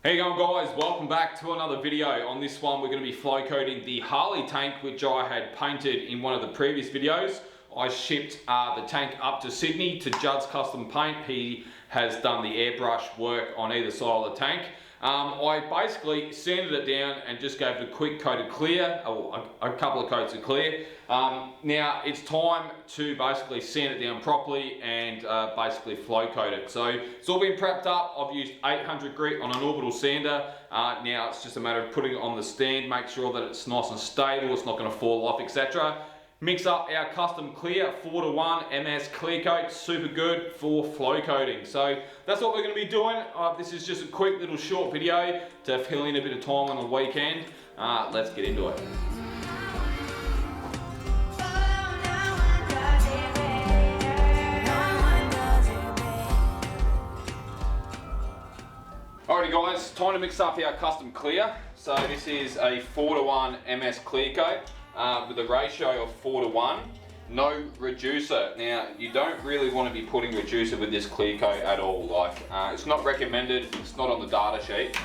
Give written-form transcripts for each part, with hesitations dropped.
How you going, guys? Welcome back to another video. On this one we're going to be flow coating the Harley tank, which I had painted in one of the previous videos. I shipped the tank up to Sydney to Judd's Custom Paint. He has done the airbrush work on either side of the tank. I basically sanded it down and just gave it a quick coat of clear, or a couple of coats of clear. Now it's time to basically sand it down properly and basically flow coat it. So it's all been prepped up. I've used 800 grit on an orbital sander. Now it's just a matter of putting it on the stand, make sure that it's nice and stable, it's not going to fall off, etc. Mix up our custom clear 4:1 MS clear coat, super good for flow coating. So that's what we're going to be doing. This is just a quick little short video to fill in a bit of time on the weekend. Let's get into it. Alrighty guys, time to mix up our custom clear. So this is a 4:1 MS clear coat. With a ratio of 4:1, no reducer. Now you don't really want to be putting reducer with this clear coat at all. It's not recommended, it's not on the data sheet.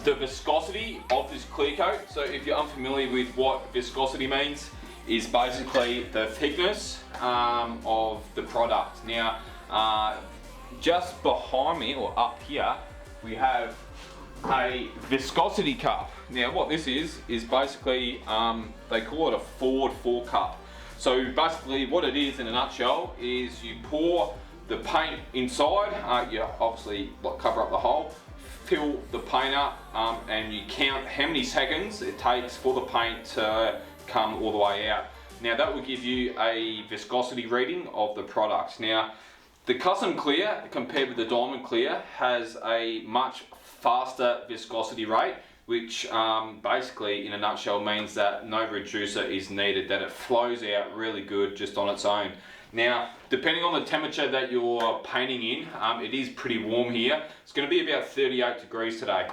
The viscosity of this clear coat, so if you're unfamiliar with what viscosity means, is basically the thickness of the product. Now just behind me, or up here, we have a viscosity cup. Now what this is basically, they call it a Ford 4 cup. So basically what it is in a nutshell is you pour the paint inside, you obviously cover up the hole, fill the paint up, and you count how many seconds it takes for the paint to come all the way out. Now that will give you a viscosity reading of the product. Now the custom clear compared with the diamond clear has a much faster viscosity rate, which basically in a nutshell means that no reducer is needed, that it flows out really good just on its own. Now depending on the temperature that you're painting in, it is pretty warm here. It's going to be about 38 degrees today.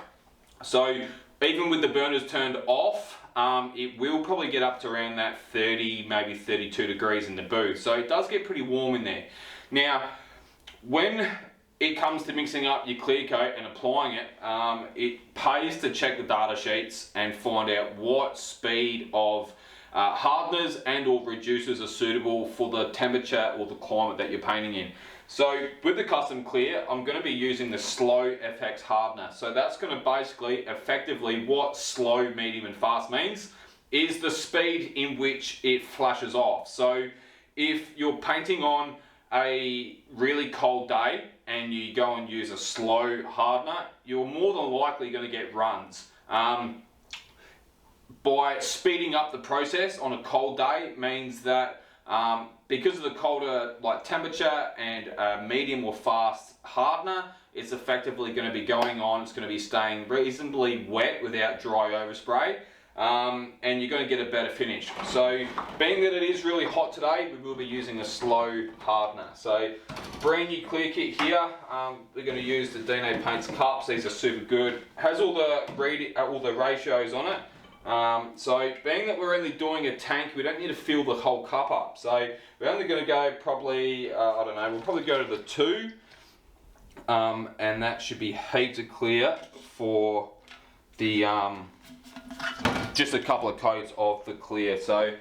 So even with the burners turned off, it will probably get up to around that 30, maybe 32 degrees in the booth. So it does get pretty warm in there. Now when it comes to mixing up your clear coat and applying it, it pays to check the data sheets and find out what speed of hardeners and or reducers are suitable for the temperature or the climate that you're painting in. So with the custom clear, I'm going to be using the slow FX hardener. So that's going to basically, effectively, what slow, medium and fast means is the speed in which it flashes off. So if you're painting on a really cold day and you go and use a slow hardener, you're more than likely going to get runs. By speeding up the process on a cold day means that because of the colder temperature and a medium or fast hardener, it's effectively going to be going on, it's going to be staying reasonably wet without dry overspray. And you're going to get a better finish. So being that it is really hot today, we will be using a slow hardener. So brand new clear kit here. We're going to use the Dino Paints cups. These are super good. Has all the ratios on it. So being that we're only doing a tank, we don't need to fill the whole cup up. So we're only going to go probably, I don't know, we'll probably go to the 2. And that should be heaps of clear for the just a couple of coats of the clear. So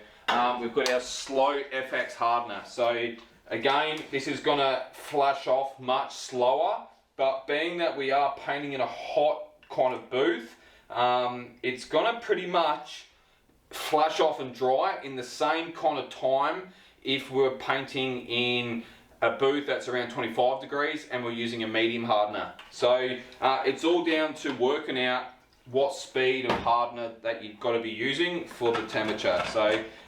we've got our slow FX hardener. So again, this is going to flash off much slower, but being that we are painting in a hot kind of booth, it's going to pretty much flash off and dry in the same kind of time if we're painting in a booth that's around 25 degrees and we're using a medium hardener. So it's all down to working out what speed of hardener that you've got to be using for the temperature. So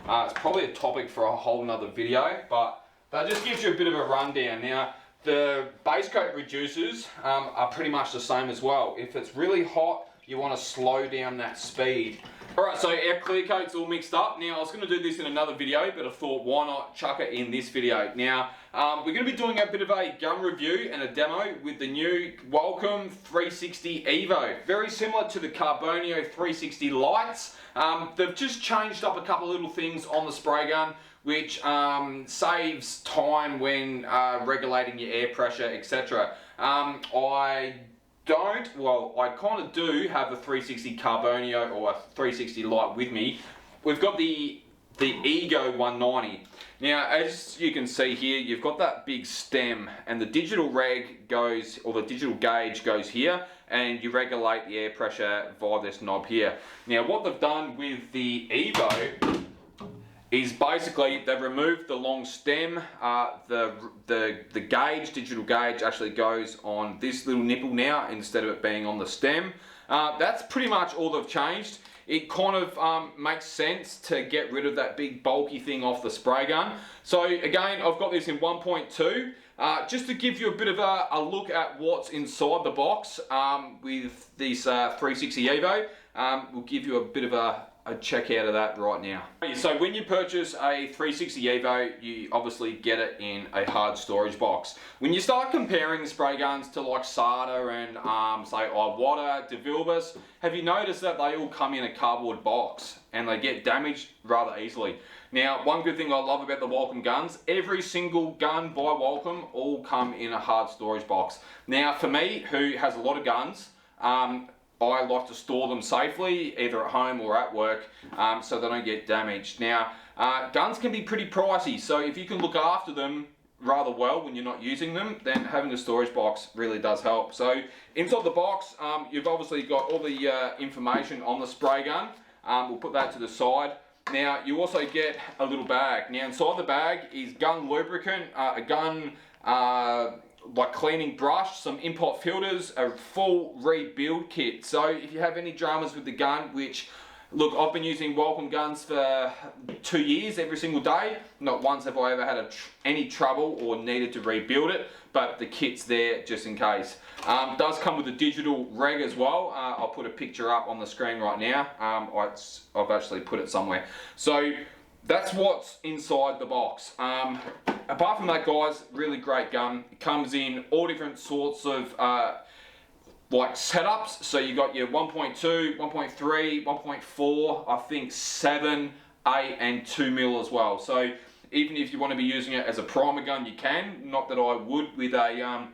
it's probably a topic for a whole nother video, but that just gives you a bit of a rundown. Now the base coat reducers are pretty much the same as well. If it's really hot, you want to slow down that speed. Alright, so our clear coat's all mixed up. Now I was going to do this in another video, but I thought why not chuck it in this video. Now we're going to be doing a bit of a gun review and a demo with the new Welcome 360 Evo. Very similar to the Carbonio 360 lights. They've just changed up a couple of little things on the spray gun, which saves time when regulating your air pressure, etc. I don't, well, I kind of do have a 360 Carbonio or a 360 light with me. We've got the Ego 190. Now, as you can see here, you've got that big stem, and the digital reg goes, or the digital gauge goes here, and you regulate the air pressure via this knob here. Now, what they've done with the Evo is basically they've removed the long stem. The gauge, digital gauge, actually goes on this little nipple now instead of it being on the stem. That's pretty much all they've changed. It kind of makes sense to get rid of that big bulky thing off the spray gun. So again, I've got this in 1.2. Just to give you a bit of a look at what's inside the box with this 360 Evo, we'll give you a bit of a check out of that right now. So when you purchase a 360 Evo, you obviously get it in a hard storage box. When you start comparing the spray guns to like SATA and say Iwata, DeVilbiss, have you noticed that they all come in a cardboard box and they get damaged rather easily? Now, one good thing I love about the Walcom guns, every single gun by Walcom all come in a hard storage box. Now, for me, who has a lot of guns, I like to store them safely, either at home or at work, so they don't get damaged. Now, guns can be pretty pricey, so if you can look after them rather well when you're not using them, then having a storage box really does help. So inside the box, you've obviously got all the information on the spray gun. We'll put that to the side. Now, you also get a little bag. Now, inside the bag is gun lubricant, a gun like cleaning brush, some import filters, a full rebuild kit. So if you have any dramas with the gun, which, look, I've been using Walcom guns for 2 years every single day. Not once have I ever had any trouble or needed to rebuild it, but the kit's there just in case. Does come with a digital reg as well. I'll put a picture up on the screen right now. I've actually put it somewhere. So that's what's inside the box. Apart from that, guys, really great gun. It comes in all different sorts of like setups. So you got your 1.2, 1.3, 1.4, I think 7, 8 and 2 mil as well. So even if you want to be using it as a primer gun, you can. Not that I would with a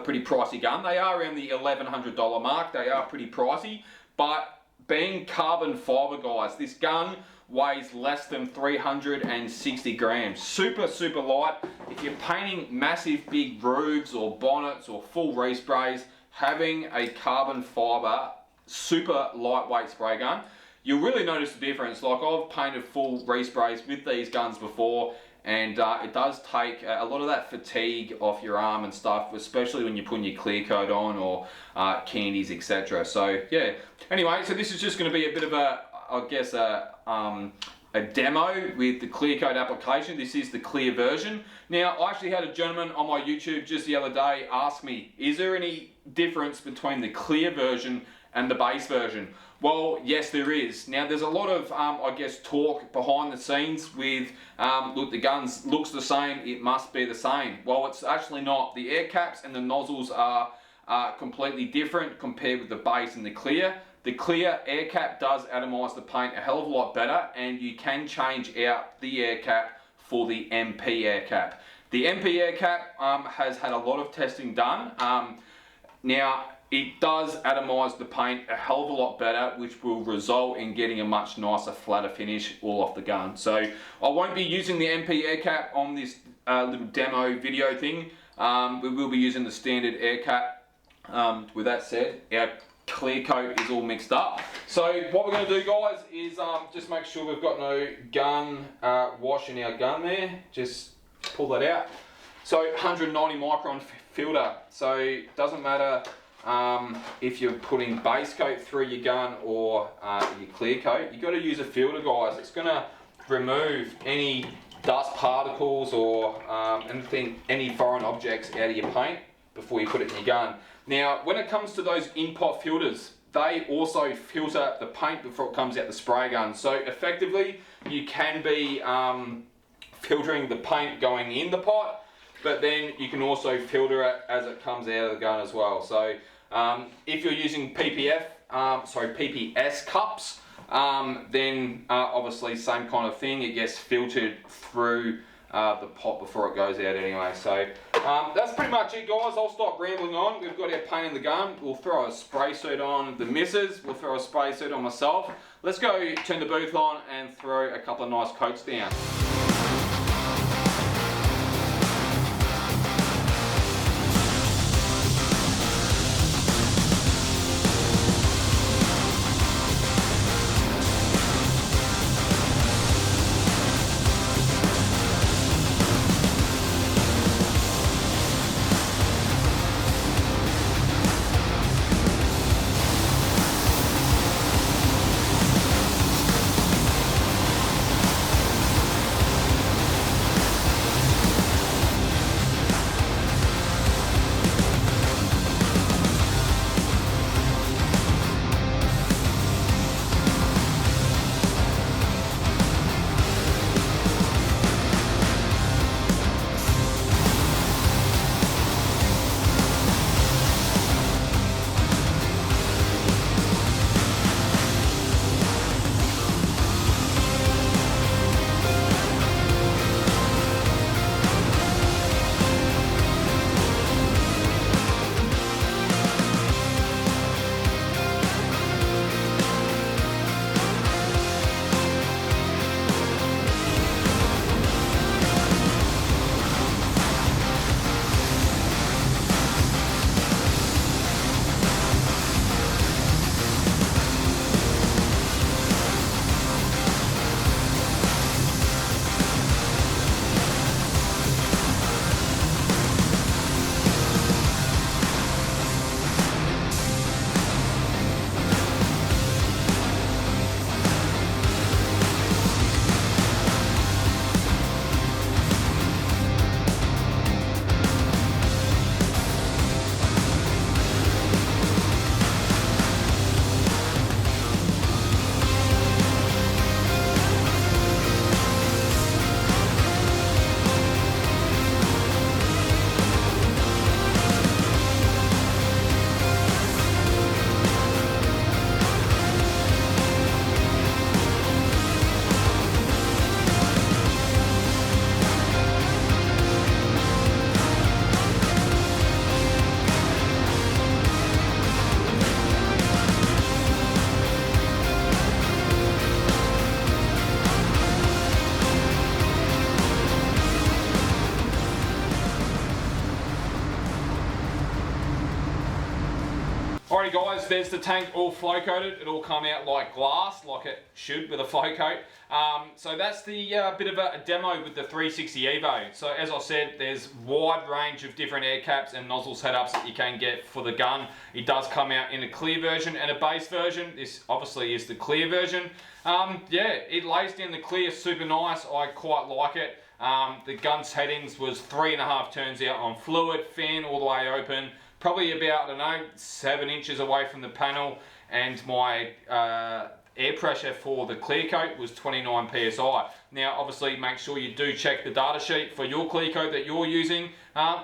pretty pricey gun. They are around the $1,100 mark. They are pretty pricey, but being carbon fiber, guys, this gun weighs less than 360 grams. Super, super light. If you're painting massive big roofs or bonnets or full resprays, having a carbon fiber, super lightweight spray gun, you'll really notice the difference. Like, I've painted full resprays with these guns before, and it does take a lot of that fatigue off your arm and stuff, especially when you're putting your clear coat on or candies, etc. So yeah, anyway, so this is just going to be a bit of a, I guess, a demo with the clear coat application. This is the clear version. Now, I actually had a gentleman on my YouTube just the other day ask me, is there any difference between the clear version and the base version? Well, yes, there is. Now, there's a lot of, I guess, talk behind the scenes with, look, the guns looks the same, it must be the same. Well, it's actually not. The air caps and the nozzles are completely different compared with the base and the clear. The clear air cap does atomize the paint a hell of a lot better, and you can change out the air cap for the MP air cap. The MP air cap has had a lot of testing done. Now, it does atomize the paint a hell of a lot better, which will result in getting a much nicer, flatter finish all off the gun. So I won't be using the MP air cap on this little demo video thing. We will be using the standard air cap. With that said, our clear coat is all mixed up. So what we're going to do, guys, is just make sure we've got no gun wash in our gun there. Just pull that out. So 190 micron filter. So it doesn't matter if you're putting base coat through your gun or your clear coat, you've got to use a filter, guys. It's going to remove any dust particles or anything, any foreign objects out of your paint before you put it in your gun. Now, when it comes to those in-pot filters, they also filter the paint before it comes out the spray gun. So effectively, you can be filtering the paint going in the pot, but then you can also filter it as it comes out of the gun as well. So if you're using PPS cups, then obviously same kind of thing. It gets filtered through the pot before it goes out anyway. So that's pretty much it, guys. I'll stop rambling on. We've got our paint in the gun. We'll throw a spray suit on the missus. We'll throw a spray suit on myself. Let's go turn the booth on and throw a couple of nice coats down. Alrighty guys, there's the tank all flow coated. It'll come out like glass, like it should with a flow coat. So that's the bit of a demo with the 360 Evo. So as I said, there's wide range of different air caps and nozzle setups that you can get for the gun. It does come out in a clear version and a base version. This obviously is the clear version. Yeah, it lays down the clear super nice. I quite like it. The gun settings was 3.5 turns out on fluid, fan all the way open. Probably about, I don't know, 7 inches away from the panel, and my air pressure for the clear coat was 29 psi. Now obviously make sure you do check the data sheet for your clear coat that you're using.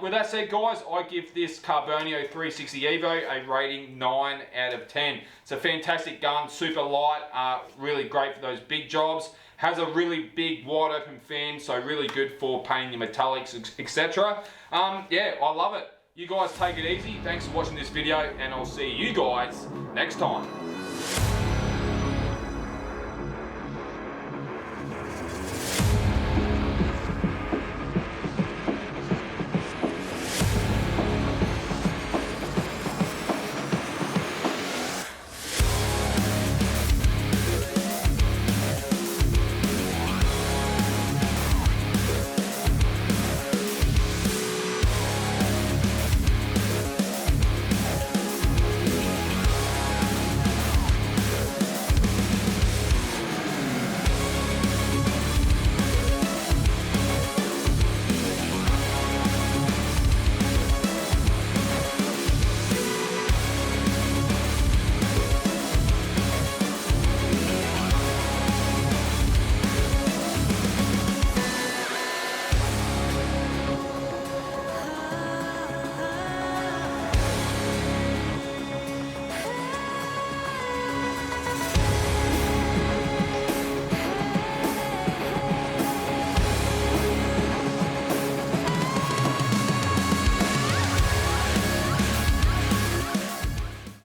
With that said guys, I give this Carbonio 360 Evo a rating 9 out of 10. It's a fantastic gun, super light, really great for those big jobs. Has a really big wide open fan, so really good for painting your metallics, etc. Yeah, I love it. You guys take it easy. Thanks for watching this video, and I'll see you guys next time.